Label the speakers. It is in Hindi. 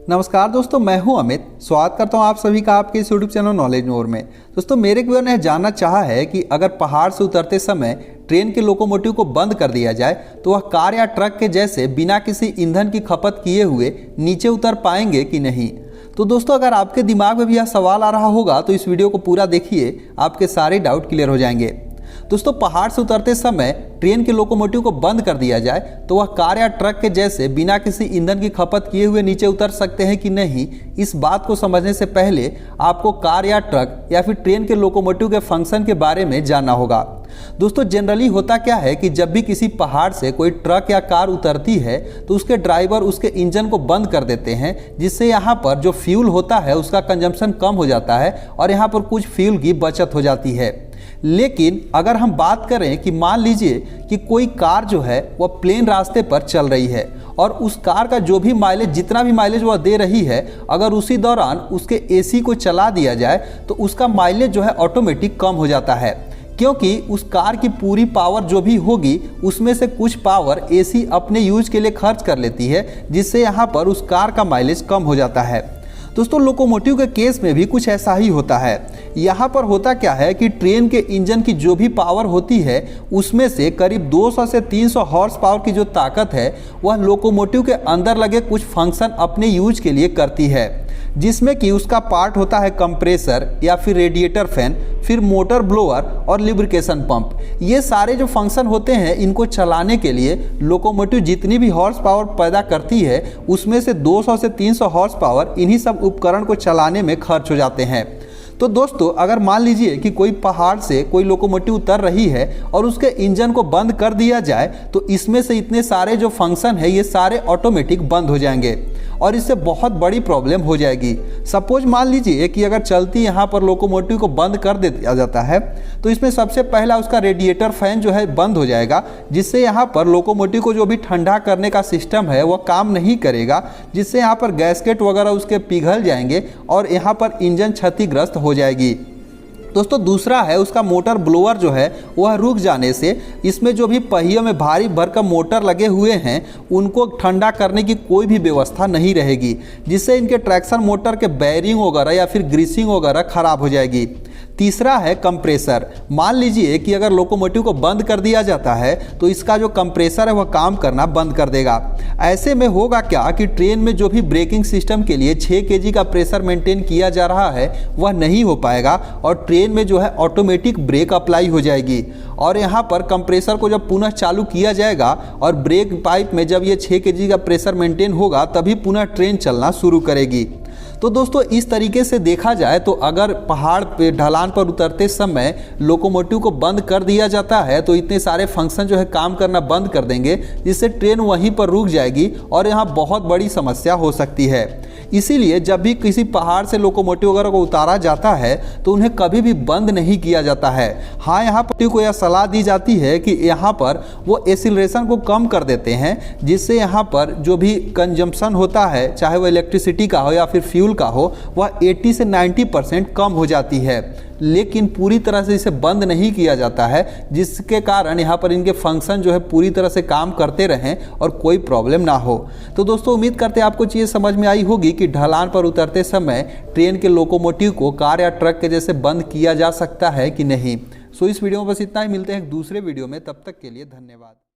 Speaker 1: नमस्कार दोस्तों, मैं हूं अमित। स्वागत करता हूं आप सभी का आपके इस यूट्यूब चैनल नॉलेज मोर में। दोस्तों, मेरे व्यूअर ने जानना चाहा है कि अगर पहाड़ से उतरते समय ट्रेन के लोकोमोटिव को बंद कर दिया जाए तो वह कार या ट्रक के जैसे बिना किसी ईंधन की खपत किए हुए नीचे उतर पाएंगे कि नहीं। तो दोस्तों, अगर आपके दिमाग में भी यह सवाल आ रहा होगा तो इस वीडियो को पूरा देखिए, आपके सारे डाउट क्लियर हो जाएंगे। दोस्तों, पहाड़ से उतरते समय ट्रेन के लोकोमोटिव को बंद कर दिया जाए तो वह कार या ट्रक के जैसे बिना किसी ईंधन की खपत किए हुए नीचे उतर सकते हैं कि नहीं। इस बात को समझने से पहले आपको कार या ट्रक या फिर ट्रेन के लोकोमोटिव के फंक्शन के बारे में जानना होगा। दोस्तों, जनरली होता क्या है कि जब भी किसी पहाड़ से कोई ट्रक या कार उतरती है तो उसके ड्राइवर उसके इंजन को बंद कर देते हैं, जिससे यहाँ पर जो फ्यूल होता है उसका कंजम्पशन कम हो जाता है और यहाँ पर कुछ फ्यूल की बचत हो जाती है। लेकिन अगर हम बात करें कि मान लीजिए कि कोई कार जो है वह प्लेन रास्ते पर चल रही है और उस कार का जो भी माइलेज, जितना भी माइलेज वह दे रही है, अगर उसी दौरान उसके एसी को चला दिया जाए तो उसका माइलेज जो है ऑटोमेटिक कम हो जाता है, क्योंकि उस कार की पूरी पावर जो भी होगी उसमें से कुछ पावर एसी अपने यूज के लिए खर्च कर लेती है, जिससे यहाँ पर उस कार का माइलेज कम हो जाता है। दोस्तों, लोकोमोटिव के केस में भी कुछ ऐसा ही होता है। यहाँ पर होता क्या है कि ट्रेन के इंजन की जो भी पावर होती है उसमें से करीब 200 से 300 हॉर्स पावर की जो ताकत है वह लोकोमोटिव के अंदर लगे कुछ फंक्शन अपने यूज के लिए करती है, जिसमें कि उसका पार्ट होता है कंप्रेसर या फिर रेडिएटर फैन, फिर मोटर ब्लोअर और लिब्रिकेशन पंप। ये सारे जो फंक्शन होते हैं इनको चलाने के लिए लोकोमोटिव जितनी भी हॉर्स पावर पैदा करती है उसमें से 200 से 300 हॉर्स पावर इन्हीं सब उपकरण को चलाने में खर्च हो जाते हैं। तो दोस्तों, अगर मान लीजिए कि कोई पहाड़ से कोई लोकोमोटिव उतर रही है और उसके इंजन को बंद कर दिया जाए तो इसमें से इतने सारे जो फंक्शन है ये सारे ऑटोमेटिक बंद हो जाएंगे और इससे बहुत बड़ी प्रॉब्लम हो जाएगी। सपोज मान लीजिए कि अगर चलती यहाँ पर लोकोमोटिव को बंद कर दिया जाता है तो इसमें सबसे पहला उसका रेडिएटर फैन जो है बंद हो जाएगा, जिससे यहाँ पर लोकोमोटिव को जो भी ठंडा करने का सिस्टम है वह काम नहीं करेगा, जिससे यहाँ पर गैसकेट वगैरह उसके पिघल जाएंगे और यहाँ पर इंजन क्षतिग्रस्त हो जाएगी। दोस्तों, दूसरा है उसका मोटर ब्लोअर जो है वह रुक जाने से इसमें जो भी पहियों में भारी भरकम मोटर लगे हुए हैं उनको ठंडा करने की कोई भी व्यवस्था नहीं रहेगी, जिससे इनके ट्रैक्शन मोटर के बेयरिंग वगैरह या फिर ग्रीसिंग वगैरह खराब हो जाएगी। तीसरा है कंप्रेसर। मान लीजिए कि अगर लोकोमोटिव को बंद कर दिया जाता है तो इसका जो कंप्रेसर है वह काम करना बंद कर देगा। ऐसे में होगा क्या कि ट्रेन में जो भी ब्रेकिंग सिस्टम के लिए 6 kg का प्रेशर मेंटेन किया जा रहा है वह नहीं हो पाएगा और ट्रेन में जो है ऑटोमेटिक ब्रेक अप्लाई हो जाएगी और यहाँ पर कंप्रेसर को जब पुनः चालू किया जाएगा और ब्रेक पाइप में जब ये 6 kg का प्रेशर मेंटेन होगा तभी पुनः ट्रेन चलना शुरू करेगी। तो दोस्तों, इस तरीके से देखा जाए तो अगर पहाड़ पे ढलान पर उतरते समय लोकोमोटिव को बंद कर दिया जाता है तो इतने सारे फंक्शन जो है काम करना बंद कर देंगे, जिससे ट्रेन वहीं पर रुक जाएगी और यहाँ बहुत बड़ी समस्या हो सकती है। इसीलिए जब भी किसी पहाड़ से लोकोमोटिव वगैरह को उतारा जाता है तो उन्हें कभी भी बंद नहीं किया जाता है। हाँ, यहाँ पर को यह सलाह दी जाती है कि यहाँ पर वो एक्सीलरेशन को कम कर देते हैं, जिससे यहाँ पर जो भी कंजम्पशन होता है, चाहे वो इलेक्ट्रिसिटी का हो या फिर फ्यूल का हो, वह 80 से 90% कम हो जाती है। लेकिन पूरी तरह से इसे बंद नहीं किया जाता है, जिसके कारण यहाँ पर इनके फंक्शन जो है पूरी तरह से काम करते रहें और कोई प्रॉब्लम ना हो। तो दोस्तों, उम्मीद करते हैं आपको चीज़ समझ में आई होगी कि ढलान पर उतरते समय ट्रेन के लोकोमोटिव को कार या ट्रक के जैसे बंद किया जा सकता है कि नहीं। सो इस वीडियो में बस इतना ही। मिलते हैं एक दूसरे वीडियो में, तब तक के लिए धन्यवाद।